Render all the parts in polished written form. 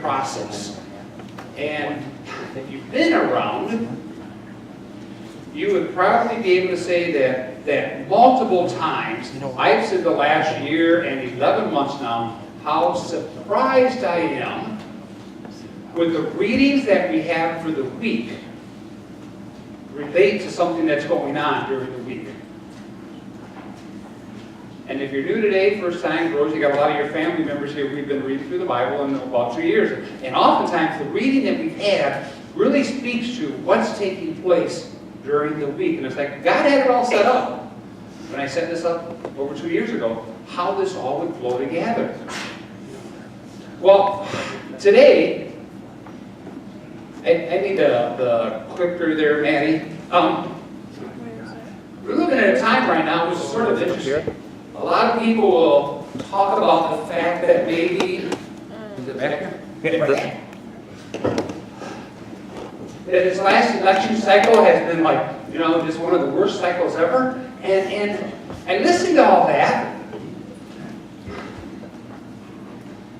process. And if you've been around, you would probably be able to say that multiple times, I've said the last year and 11 months now, how surprised I am with the readings that we have for the week relate to something that's going on during the week. And if you're new today, first time, Rose, you got a lot of your family members here. We've been reading through the Bible in about 2 years. And oftentimes the reading that we've had really speaks to what's taking place during the week. And it's like God had it all set up when I set this up over 2 years ago, how this all would flow together. Well, today, I need the clicker there, Maddie. We're looking at a time right now which is sort of interesting. A lot of people will talk about the fact that maybe that this last election cycle has been like, just one of the worst cycles ever. And listening to all that,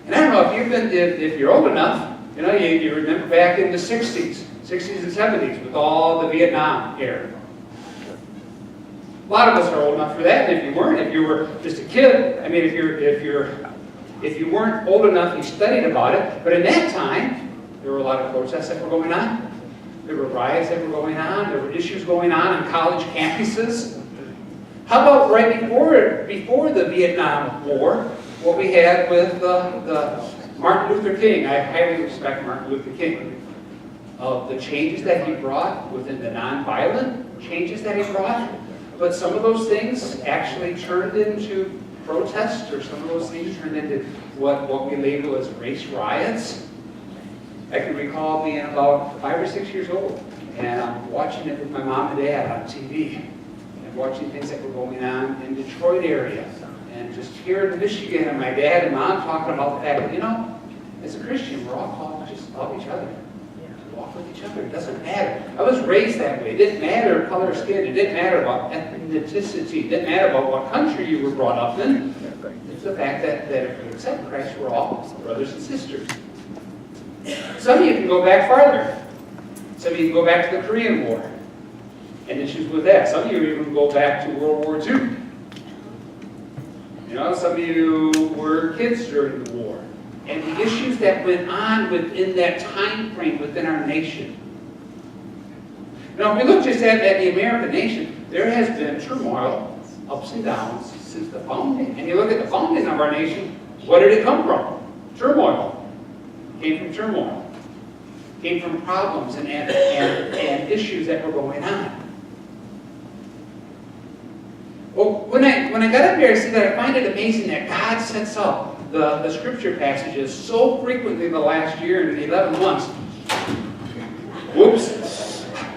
and I don't know if you've been, if you're old enough, you remember back in the 60s and 70s with all the Vietnam era. A lot of us are old enough for that, and if you weren't, if you were just a kid, I mean, if you weren't old enough, you studied about it. But in that time, there were a lot of protests that were going on. There were riots that were going on. There were issues going on college campuses. How about right before the Vietnam War, what we had with the Martin Luther King? I highly respect Martin Luther King. Of the changes that he brought within the nonviolent changes that he brought. But some of those things actually turned into protests, or some of those things turned into what we label as race riots. I can recall being about 5 or 6 years old, and I'm watching it with my mom and dad on TV, and watching things that were going on in Detroit area, and just here in Michigan, and my dad and mom talking about the fact that, as a Christian, we're all called to just love each other. Walk with each other. It doesn't matter. I was raised that way. It didn't matter color of skin. It didn't matter about ethnicity. It didn't matter about what country you were brought up in. It's the fact that if we accept Christ, we're all brothers and sisters. Some of you can go back farther. Some of you can go back to the Korean War and issues with that. Some of you even go back to World War II. Some of you were kids during the war. And the issues that went on within that time frame within our nation. Now, if we look just at the American nation, there has been turmoil, ups and downs, since the founding. And you look at the founding of our nation, what did it come from? Turmoil. Came from turmoil. Came from problems and issues that were going on. Well, when I got up there, I see that I find it amazing that God sets up the scripture passages so frequently in the last year and 11 months.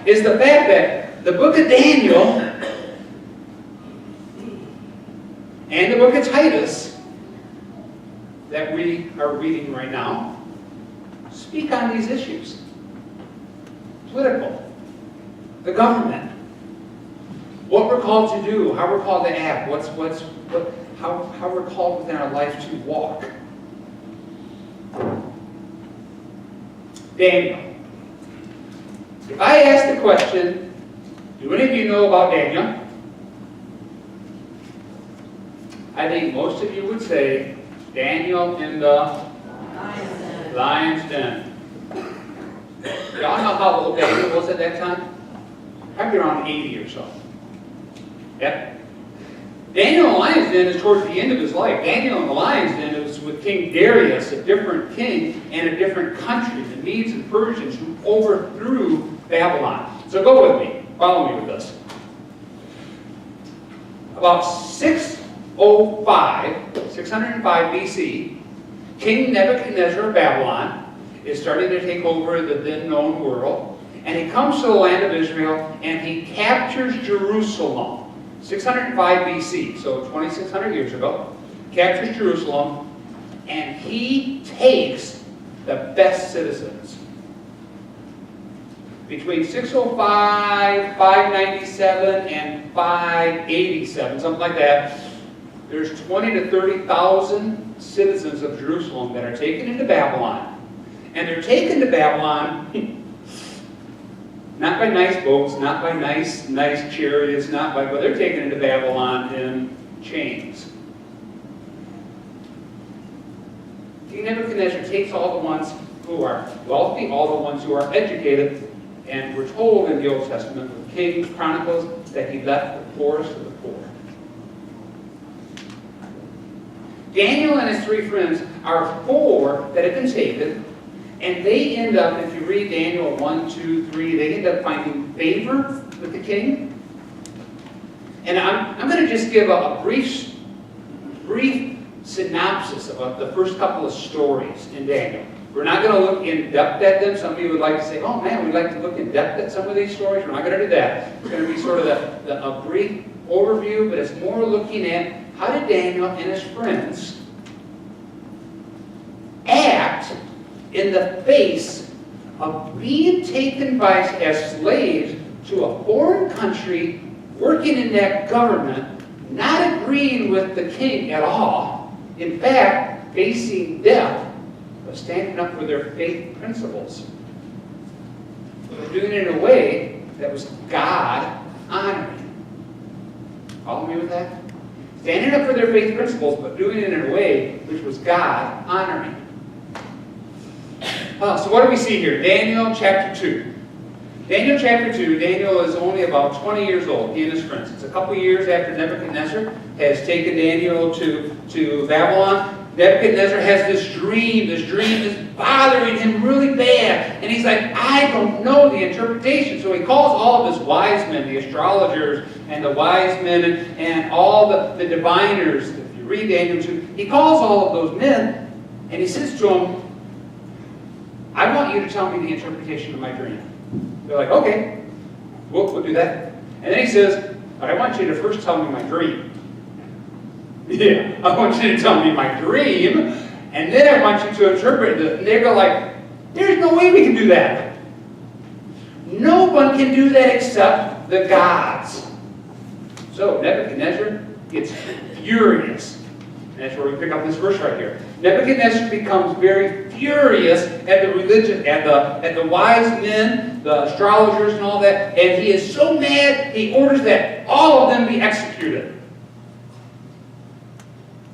Is the fact that the book of Daniel and the book of Titus that we are reading right now speak on these issues. Political, the government, what we're called to do, how we're called to act, how we're called within our life to walk. Daniel. If I ask the question, do any of you know about Daniel? I think most of you would say Daniel in the lion's den. Y'all know how old Daniel was at that time? Probably around 80 or so. Yep. Daniel in the lion's den is towards the end of his life. Daniel in the lion's den is with King Darius, a different king and a different country, the Medes and Persians, who overthrew Babylon. So go with me. Follow me with this. About 605 BC, King Nebuchadnezzar of Babylon is starting to take over the then known world, and he comes to the land of Israel and he captures Jerusalem. 605 BC, so 2,600 years ago, captures Jerusalem, and he takes the best citizens. Between 605, 597, and 587, something like that, there's 20 to 30,000 citizens of Jerusalem that are taken into Babylon. And they're taken to Babylon, not by nice boats, not by nice chariots, but they're taken into Babylon in chains. King Nebuchadnezzar takes all the ones who are wealthy, all the ones who are educated, and we're told in the Old Testament, with Kings, Chronicles, that he left the poorest of the poor. Daniel and his three friends are four that have been taken, and they end up, if you read Daniel 1, 2, 3, they end up finding favor with the king. And I'm going to just give a brief synopsis of the first couple of stories in Daniel. We're not going to look in depth at them. Some of you would like to say, oh man, we'd like to look in depth at some of these stories. We're not going to do that. It's going to be sort of a brief overview, but it's more looking at how did Daniel and his friends act in the face of being taken as slaves to a foreign country, working in that government, not agreeing with the king at all, in fact, facing death, but standing up for their faith principles. They're doing it in a way that was God-honoring. Follow me with that? Standing up for their faith principles, but doing it in a way which was God-honoring. So what do we see here? Daniel chapter 2. Daniel chapter 2, Daniel is only about 20 years old, he and his friends. It's a couple years after Nebuchadnezzar has taken Daniel to Babylon. Nebuchadnezzar has this dream. This dream is bothering him really bad. And he's like, I don't know the interpretation. So he calls all of his wise men, the astrologers and the wise men and all the diviners. If you read Daniel 2, he calls all of those men and he says to them, I want you to tell me the interpretation of my dream. They're like, okay, we'll do that. And then he says, but I want you to first tell me my dream. Yeah, I want you to tell me my dream, and then I want you to interpret it. And they go like, there's no way we can do that. No one can do that except the gods. So Nebuchadnezzar gets furious. And that's where we pick up this verse right here. Nebuchadnezzar becomes very furious at the religion, at the wise men, the astrologers and all that, and he is so mad, he orders that all of them be executed.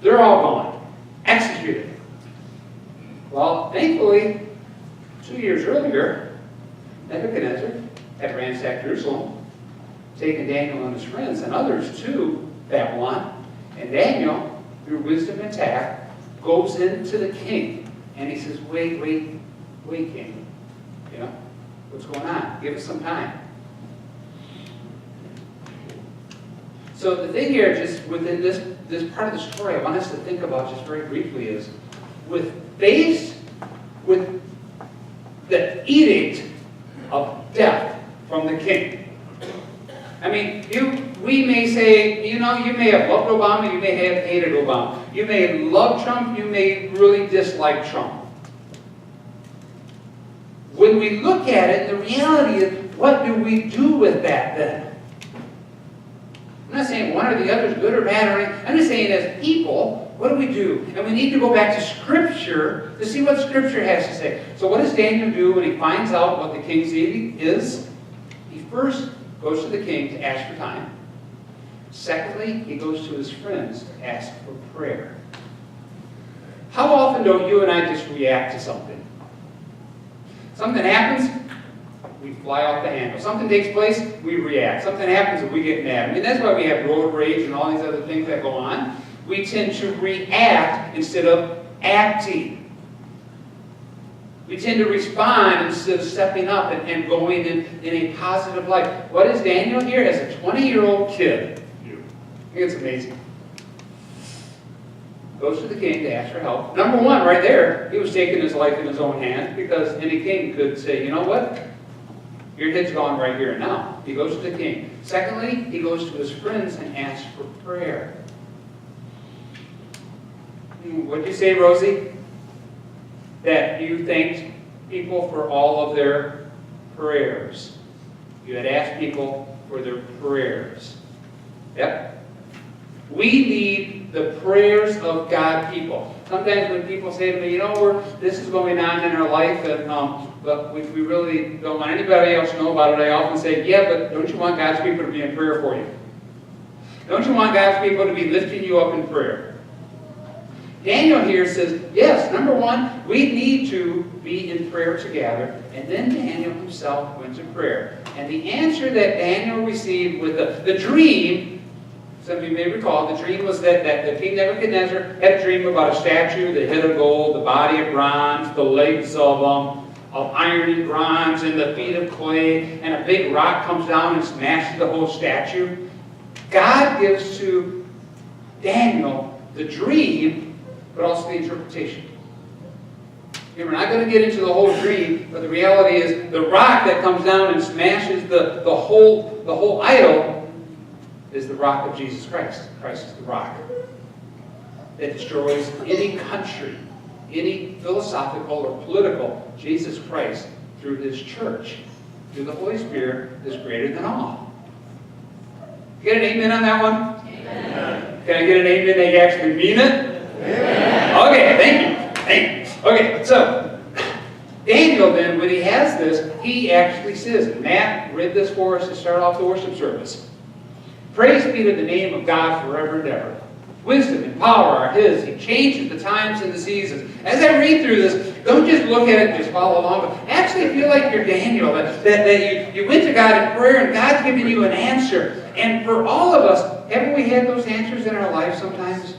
They're all gone. Executed. Well, thankfully, 2 years earlier, Nebuchadnezzar had ransacked Jerusalem, taken Daniel and his friends and others to Babylon, and Daniel, through wisdom and tact, goes into the king, and he says, wait, king. You know, what's going on? Give us some time. So the thing here, just within this part of the story, I want us to think about just very briefly is, faced with the edict of death from the king. I mean, we may say, you know, you may have loved Obama, you may have hated Obama. You may love Trump, you may really dislike Trump. When we look at it, the reality is, what do we do with that then? I'm not saying one or the other is good or bad or anything. I'm just saying as people, what do we do? And we need to go back to Scripture to see what Scripture has to say. So what does Daniel do when he finds out what the king's edict is? He first goes to the king to ask for time. Secondly, he goes to his friends to ask for prayer. How often don't you and I just react to something? Something happens, we fly off the handle. Something takes place, we react. Something happens and we get mad. I mean, that's why we have road rage and all these other things that go on. We tend to react instead of acting. We tend to respond instead of stepping up and going in a positive light. What is Daniel here as a 20-year-old kid? I think it's amazing. Goes to the king to ask for help. Number one, right there, he was taking his life in his own hands because any king could say, you know what? Your head's gone right here and now. He goes to the king. Secondly, he goes to his friends and asks for prayer. What'd you say, Rosie? That you thanked people for all of their prayers. You had asked people for their prayers. Yep. We need the prayers of God people. Sometimes when people say to me, this is going on in our life, and but we really don't want anybody else to know about it, I often say, yeah, but don't you want God's people to be in prayer for you? Don't you want God's people to be lifting you up in prayer? Daniel here says, yes, number one, we need to be in prayer together. And then Daniel himself went to prayer. And the answer that Daniel received with the dream, some of you may recall, the dream was that the King Nebuchadnezzar had a dream about a statue, the head of gold, the body of bronze, the legs of iron and bronze, and the feet of clay, and a big rock comes down and smashes the whole statue. God gives to Daniel the dream, but also the interpretation. We're not going to get into the whole dream, but the reality is the rock that comes down and smashes the whole idol is the rock of Jesus Christ. Christ is the rock that destroys any country, any philosophical or political. Jesus Christ, through His church, through the Holy Spirit, is greater than all. Get an amen on that one? Amen. Can I get an amen that you actually mean it? Amen. Okay, thank you. Okay, so Daniel then, when he has this, he actually says, and Matt read this for us to start off the worship service. Praise be to the name of God forever and ever. Wisdom and power are His. He changes the times and the seasons. As I read through this, don't just look at it and just follow along, but actually feel like you're Daniel, that you went to God in prayer and God's giving you an answer. And for all of us, haven't we had those answers in our life sometimes?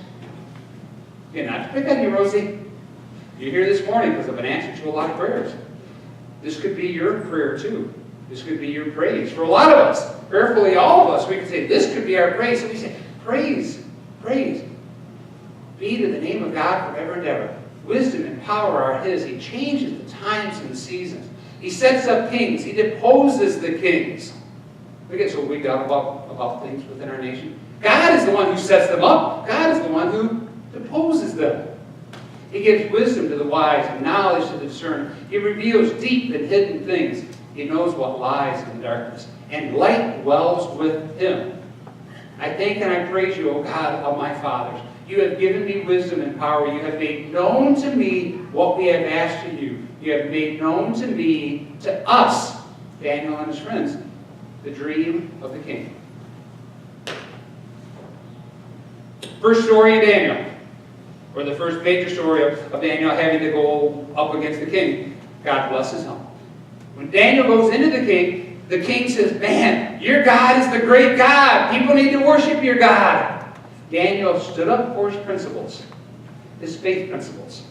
Not to pick on you, Rosie. You're here this morning because of an answer to a lot of prayers. This could be your prayer too. This could be your praise. For a lot of us, prayerfully all of us, we could say, this could be our praise. So we say, praise be to the name of God forever and ever. Wisdom and power are His. He changes the times and the seasons. He sets up kings. He deposes the kings. We get so wigged out about things within our nation. God is the one who sets them up. God is the one who deposes them. He gives wisdom to the wise and knowledge to the discerning. He reveals deep and hidden things. He knows what lies in darkness. And light dwells with Him. I thank and I praise you, O God of my fathers. You have given me wisdom and power. You have made known to me what we have asked of you. You have made known to me, to us, Daniel and his friends, the dream of the king. First story of Daniel, or the first major story of Daniel having to go up against the king. God blesses him. When Daniel goes into the king says, man, your God is the great God. People need to worship your God. Daniel stood up for his principles, his faith principles.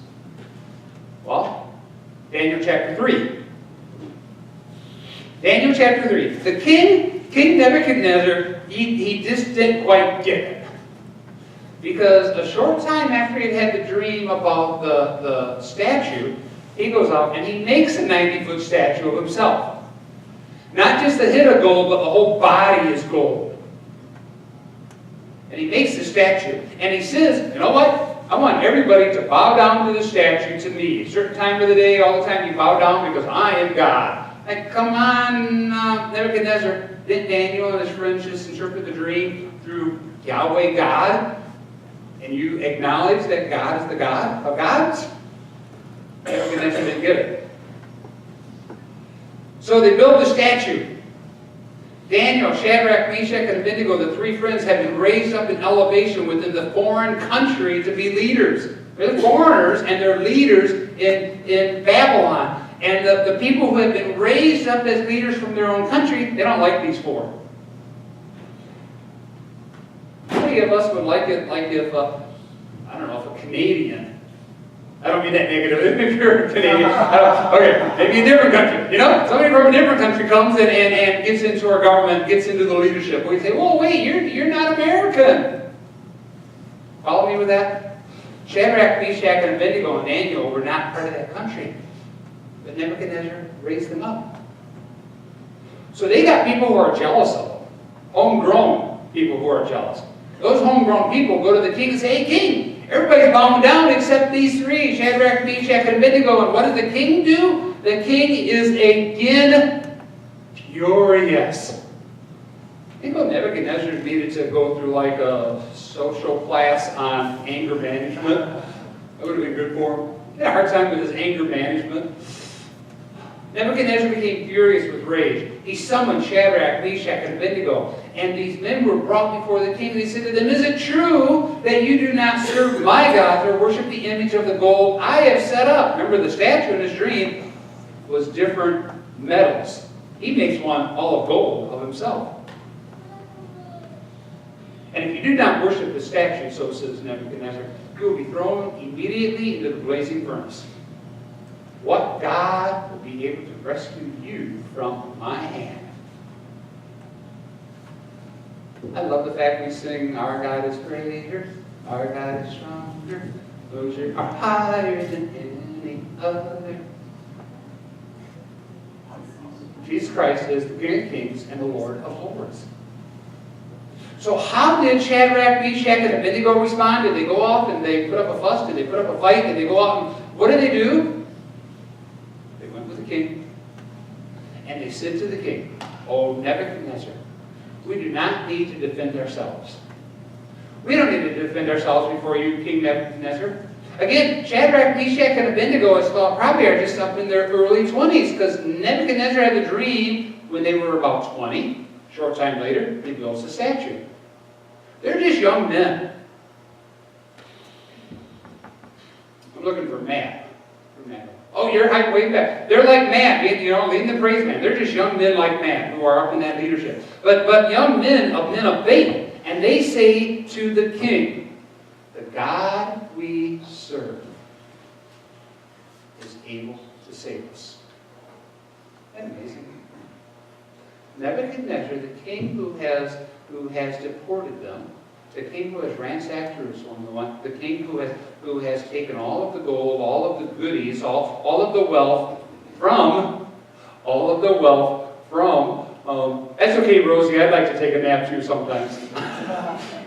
Well, Daniel chapter 3. Daniel chapter 3. The King Nebuchadnezzar, he just didn't quite get it. Because a short time after he had the dream about the statue, he goes out and he makes a 90-foot statue of himself. Not just the head of gold, but the whole body is gold. And he makes the statue. And he says, you know what? I want everybody to bow down to the statue to me. A certain time of the day, all the time you bow down because I am God. Like, come on, Nebuchadnezzar. Didn't Daniel and his friends just interpret the dream through Yahweh God? And you acknowledge that God is the God of gods? Nebuchadnezzar didn't get it. So they build the statue. Daniel, Shadrach, Meshach, and Abednego, the three friends, have been raised up in elevation within the foreign country to be leaders. They're foreigners and they're leaders in Babylon. And the people who have been raised up as leaders from their own country, they don't like these four. How many of us would like it like if, I don't know, if a Canadian, I don't mean that negative, if you're a Canadian, okay, maybe a different country, you know? Somebody from a different country comes and gets into our government, gets into the leadership. We say, whoa, wait, you're not American. Follow me with that? Shadrach, Meshach, and Abednego and Daniel were not part of that country. But Nebuchadnezzar raised them up. So they got people who are jealous of them. Homegrown people who are jealous. Those homegrown people go to the king and say, hey, king, everybody's bowing down except these three, Shadrach, Meshach, and Abednego. And what does the king do? The king is again furious. You know, Nebuchadnezzar needed to go through like a social class on anger management. That would have been good for him. He had a hard time with his anger management. Nebuchadnezzar became furious with rage. He summoned Shadrach, Meshach, and Abednego. And these men were brought before the king. And he said to them, "Is it true that you do not serve my gods or worship the image of the gold I have set up?" Remember, the statue in his dream was different metals. He makes one all of gold of himself. "And if you do not worship the statue," so says Nebuchadnezzar, "you will be thrown immediately into the blazing furnace. What God will be able to rescue you from my hand?" I love the fact we sing, "Our God is greater, our God is stronger, those are higher than any other." Jesus Christ is the King of Kings and the Lord of Lords. So how did Shadrach, Meshach, and Abednego respond? Did they go off and they put up a fuss? Did they put up a fight? Did they go out and what did they do? They went with the king. And they said to the king, "Oh, Nebuchadnezzar, we do not need to defend ourselves. We don't need to defend ourselves before you, King Nebuchadnezzar." Again, Shadrach, Meshach, and Abednego, it's thought, probably are just up in their early 20s because Nebuchadnezzar had the dream when they were about 20. Short time later, he builds the statue. They're just young men. I'm looking for Matt. Oh, you're way back. They're like Matt, leading the praise band. They're just young men like Matt who are up in that leadership. But young men of faith. And they say to the king, "The God we serve is able to save us." Isn't that amazing? Nebuchadnezzar, the king who has deported them, the king who has ransacked Jerusalem, the king who has taken all of the gold, all of the goodies, all of the wealth from, that's okay, Rosie, I'd like to take a nap too sometimes.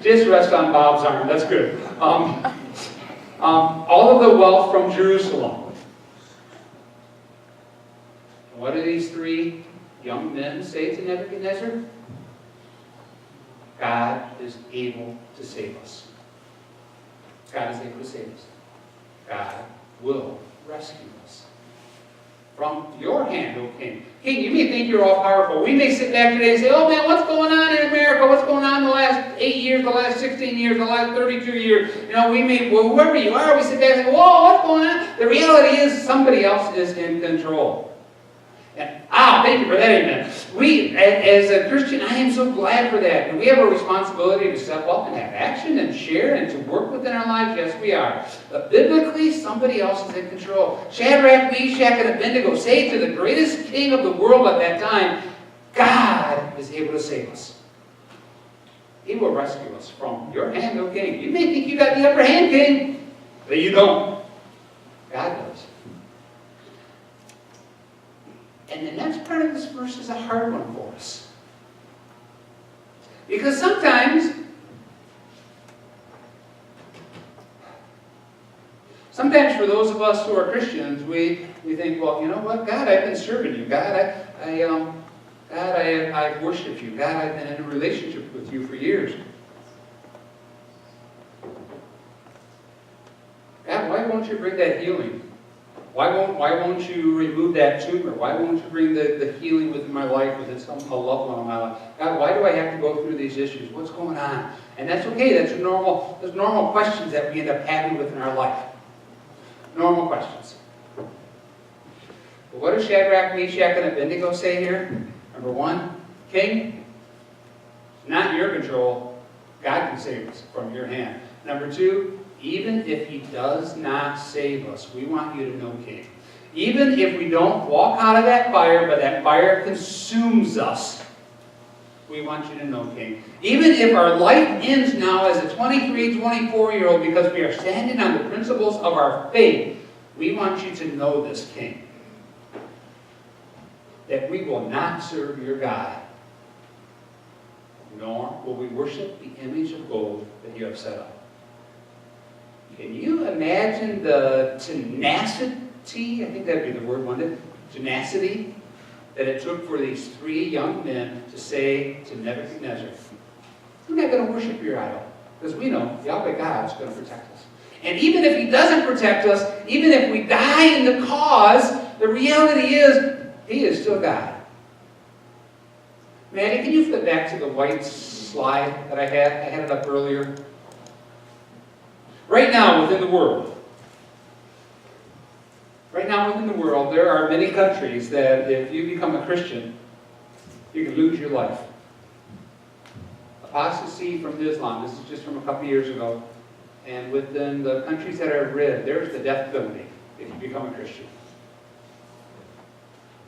Just rest on Bob's arm, that's good. All of the wealth from Jerusalem. What do these three young men say to Nebuchadnezzar? God is able to save us. God is able to save us. God will rescue us from your hand, O king. King, you may think you're all powerful. We may sit back today and say, "Oh man, what's going on in America? What's going on in the last 8 years, the last 16 years, the last 32 years?" Whoever you are, we sit back and say, "Whoa, what's going on?" The reality is somebody else is in control. Thank you for that, amen. As a Christian, I am so glad for that. And we have a responsibility to step up and have action and share and to work within our lives. Yes, we are. But biblically, somebody else is in control. Shadrach, Meshach, and Abednego say to the greatest king of the world at that time, God is able to save us. He will rescue us from your hand, O king. You may think you got the upper hand, king, but you don't. God does. And the next part of this verse is a hard one for us. Because sometimes for those of us who are Christians, we think, well, you know what, God, I've been serving you. God, I've worshipped you. God, I've been in a relationship with you for years. God, why won't you bring that healing? Why won't you remove that tumor? Why won't you bring the healing within my life, within a loved one in my life? God, why do I have to go through these issues? What's going on? And that's okay. There's normal questions that we end up having within our life. Normal questions. But what does Shadrach, Meshach, and Abednego say here? Number one, King, it's not in your control. God can save us from your hand. Number two, even if he does not save us, we want you to know, King, even if we don't walk out of that fire, but that fire consumes us, we want you to know, King, even if our life ends now as a 23, 24-year-old because we are standing on the principles of our faith, we want you to know this, King, that we will not serve your God, nor will we worship the image of gold that you have set up. Can you imagine the tenacity, I think that would be the word, wouldn't it? Tenacity that it took for these three young men to say to Nebuchadnezzar, we're not going to worship your idol, because we know Yahweh God's going to protect us. And even if He doesn't protect us, even if we die in the cause, the reality is, He is still God. Maddie, can you flip back to the white slide that I had? I had it up earlier. Right now, within the world, there are many countries that if you become a Christian, you can lose your life. Apostasy from Islam, this is just from a couple years ago. And within the countries that are red, there's the death penalty if you become a Christian.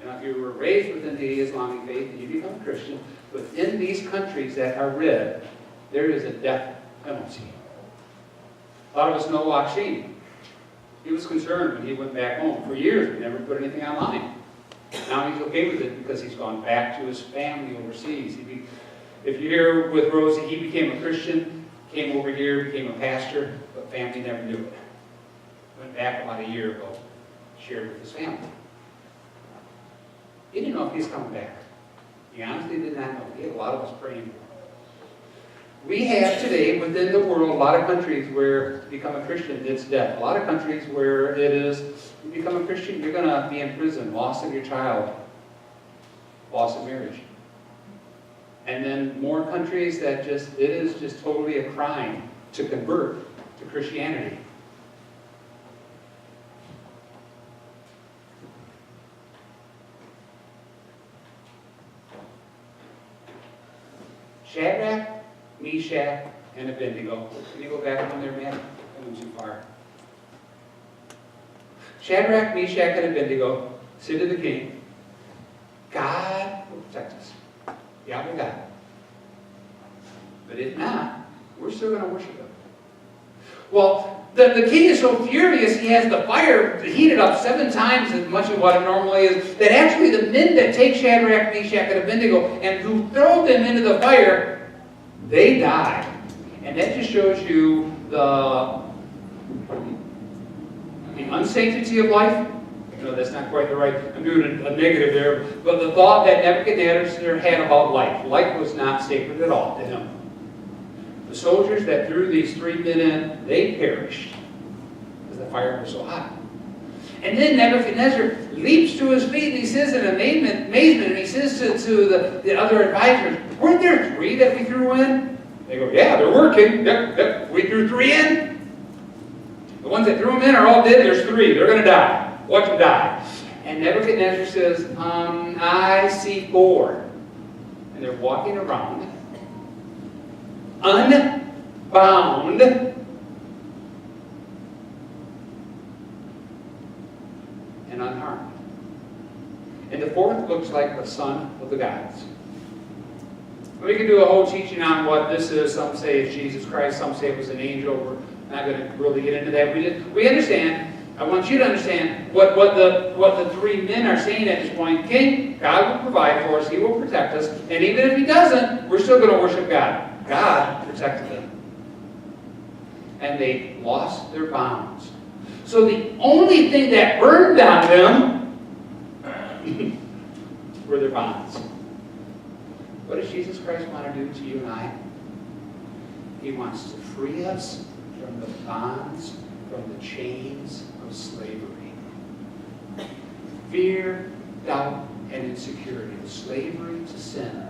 You know, if you were raised within the Islamic faith and you become a Christian, within these countries that are red, there is a death penalty. A lot of us know Akshin. He was concerned when he went back home. For years, he never put anything online. Now he's okay with it because he's gone back to his family overseas. If you're here with Rosie, he became a Christian, came over here, became a pastor, but family never knew it. Went back about a year ago, shared with his family. He didn't know if he was coming back. He honestly did not know. He had a lot of us praying for him. We have today within the world a lot of countries where to become a Christian it's death. A lot of countries where it is, you become a Christian, you're going to be in prison, loss of your child, loss of marriage. And then more countries that it is just totally a crime to convert to Christianity. Shadrach, Meshach, and Abednego. Can you go back one there, man? I went too far. Shadrach, Meshach, and Abednego said to the king, God will protect us. Yahweh God. But if not, we're still going to worship Him. Well, the king is so furious, he has the fire heated up 7 times as much as what it normally is, that actually the men that take Shadrach, Meshach, and Abednego and who throw them into the fire, they die. And that just shows you the unsanctity of life. No, that's not quite the right, I'm doing a negative there. But the thought that Nebuchadnezzar had about life. Life was not sacred at all to him. The soldiers that threw these 3 men in, they perished because the fire was so hot. And then Nebuchadnezzar leaps to his feet and he says in amazement, and he says to the other advisors, weren't there 3 that we threw in? They go, yeah, they're working. Yep, we threw 3 in. The ones that threw them in are all dead. There's 3. They're going to die. Watch them die. And Nebuchadnezzar says, I see 4. And they're walking around, unbound, and unharmed. And the 4th looks like the son of the gods. We can do a whole teaching on what this is. Some say it's Jesus Christ. Some say it was an angel. We're not going to really get into that. We understand. I want you to understand what the 3 men are saying at this point. King, God will provide for us. He will protect us. And even if He doesn't, we're still going to worship God. God protected them. And they lost their bonds. So the only thing that burned on them were their bonds. What does Jesus Christ want to do to you and I? He wants to free us from the bonds, from the chains of slavery. Fear, doubt, and insecurity. The slavery to sin.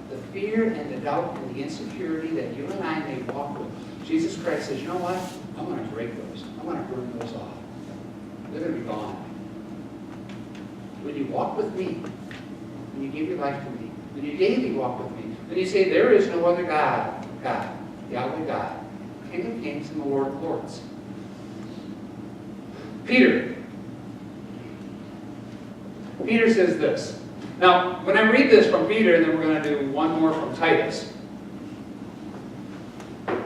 The fear and the doubt and the insecurity that you and I may walk with. Jesus Christ says, you know what? I want to break those. I want to burn those off. They're going to be gone. When you walk with me, when you give your life to me, when you daily walk with me, when you say there is no other God, Yahweh God, King of Kings and the Lord of Lords. Peter says this. Now, when I read this from Peter, and then we're going to do one more from Titus. You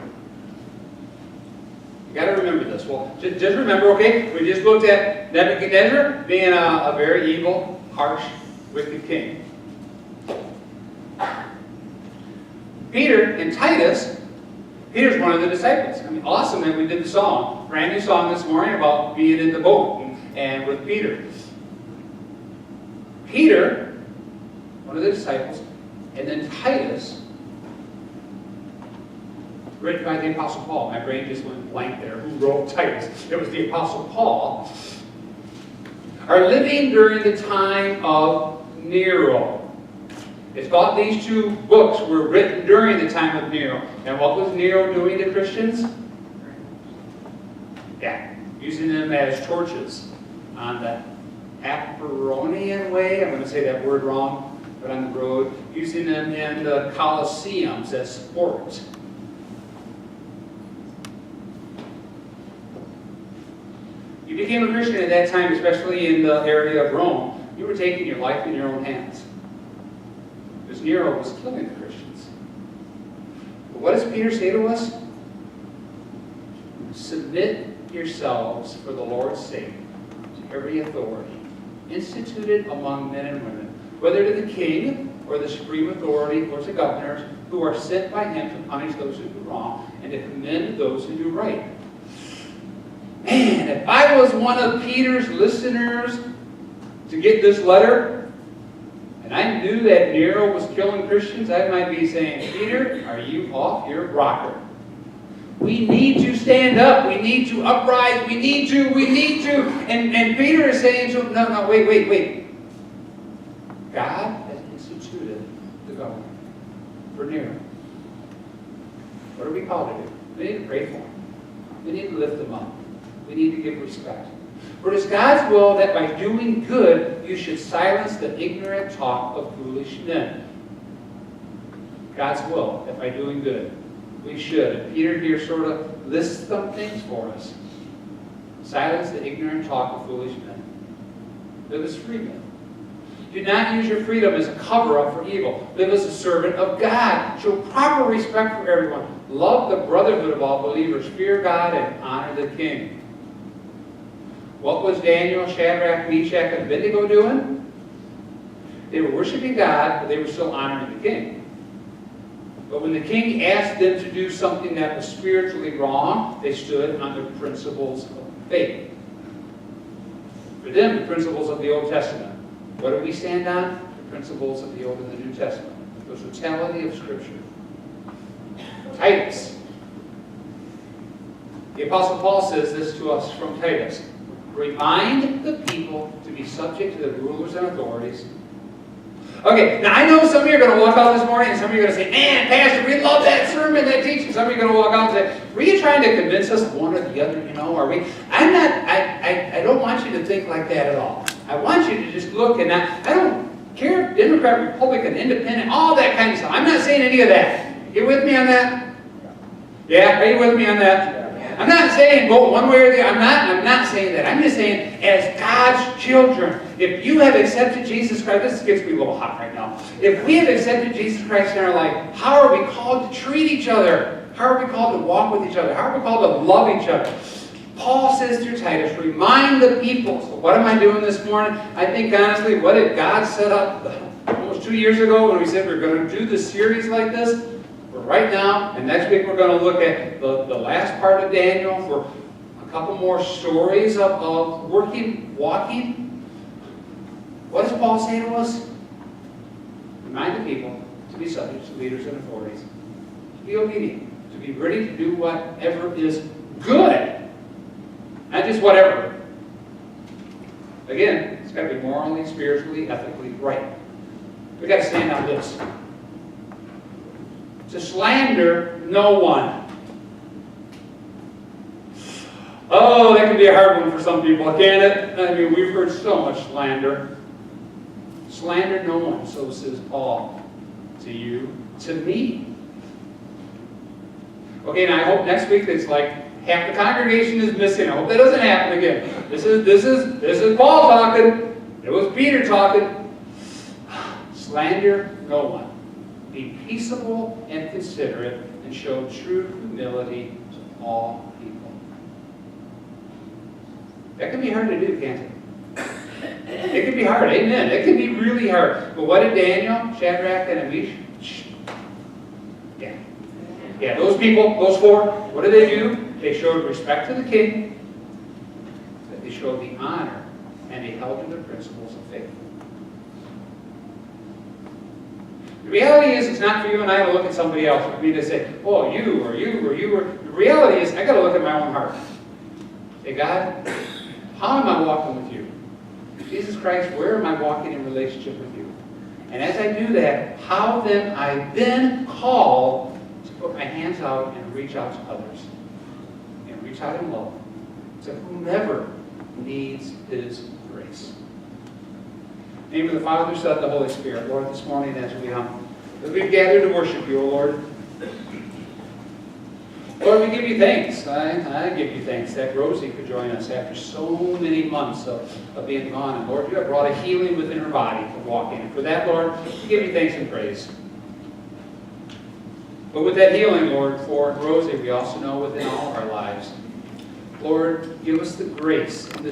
got to remember this. Well, just remember, okay, we just looked at Nebuchadnezzar being a very evil, harsh, wicked king. Peter and Titus, Peter's one of the disciples. I mean, awesome that we did the song, brand new song this morning about being in the boat and with Peter. Peter one of the disciples, and then Titus, written by the Apostle Paul. My brain just went blank there. Who wrote Titus? It was the Apostle Paul. Are living during the time of Nero. It's thought these two books were written during the time of Nero. And what was Nero doing to Christians? Yeah, using them as torches on the Apronian way. I'm going to say that word wrong, but on the road. Using them in the Colosseums as sport. You became a Christian at that time, especially in the area of Rome. You were taking your life in your own hands. Because Nero was killing the Christians. But what does Peter say to us? Submit yourselves for the Lord's sake to every authority, instituted among men and women, whether to the king or the supreme authority or to governors, who are sent by him to punish those who do wrong and to commend those who do right. Man, if I was one of Peter's listeners to get this letter, and I knew that Nero was killing Christians, I might be saying, Peter, are you off your rocker? We need to stand up. We need to uprise. We need to. And Peter is saying to him, no, wait. God has instituted the government for Nero. What are we called to do? We need to pray for him. We need to lift him up. We need to give respect. For it is God's will that by doing good you should silence the ignorant talk of foolish men. God's will that by doing good we should. And Peter here sort of lists some things for us. Silence the ignorant talk of foolish men. Live as free men. Do not use your freedom as a cover-up for evil. Live as a servant of God. Show proper respect for everyone. Love the brotherhood of all believers. Fear God and honor the king. What was Daniel, Shadrach, Meshach, and Abednego doing? They were worshiping God, but they were still honoring the king. But when the king asked them to do something that was spiritually wrong, they stood on the principles of faith. For them, the principles of the Old Testament. What do we stand on? The principles of the Old and the New Testament. The totality of Scripture. Titus. The Apostle Paul says this to us from Titus. Remind the people to be subject to the rulers and authorities. Okay, now I know some of you are going to walk out this morning and some of you are going to say, man, Pastor, we love that sermon, that teaching. Some of you are going to walk out and say, were you trying to convince us of one or the other? Are we? I'm not, I don't want you to think like that at all. I want you to just look and I don't care if Democrat, Republican, Independent, all that kind of stuff. I'm not saying any of that. You with me on that? Yeah, are you with me on that? I'm not saying vote one way or the other. I'm not saying that. I'm just saying, as God's children, if you have accepted Jesus Christ, this gets me a little hot right now. If we have accepted Jesus Christ in our life, how are we called to treat each other? How are we called to walk with each other? How are we called to love each other? Paul says through Titus, remind the people. So what am I doing this morning? I think honestly, what did God set up almost 2 years ago when we said we're going to do this series like this? Right now, and next week we're going to look at the last part of Daniel for a couple more stories of walking. What does Paul say to us? Remind the people to be subject to leaders and authorities, to be obedient, to be ready to do whatever is good, not just whatever. Again, it's got to be morally, spiritually, ethically right. We've got to stand on this. To slander no one. Oh, that can be a hard one for some people, can't it? I mean, we've heard so much slander. Slander no one, so says Paul. To you, to me. Okay, and I hope next week it's like half the congregation is missing. I hope that doesn't happen again. This is Paul talking. It was Peter talking. Slander no one. Be peaceable and considerate, and show true humility to all people. That can be hard to do, can't it? It can be hard, amen. It can be really hard. But what did Daniel, Shadrach, and Meshach? Yeah, those people, those four, what did they do? They showed respect to the king, they showed the honor, and they held to the principles of faith. The reality is, it's not for you and I to look at somebody else, for me to say, oh, you, or you, or you, or... The reality is, I got to look at my own heart. Say, God, how am I walking with you? Jesus Christ, where am I walking in relationship with you? And as I do that, how then I then call to put my hands out and reach out to others. And reach out in love to whomever needs His grace. In the name of the Father, the Son, and the Holy Spirit. Lord, this morning as we've gathered to worship you, O Lord. Lord, we give you thanks. I give you thanks that Rosie could join us after so many months of being gone. And Lord, you have brought a healing within her body to walk in. And for that, Lord, we give you thanks and praise. But with that healing, Lord, for Rosie, we also know within all of our lives, Lord, give us the grace and the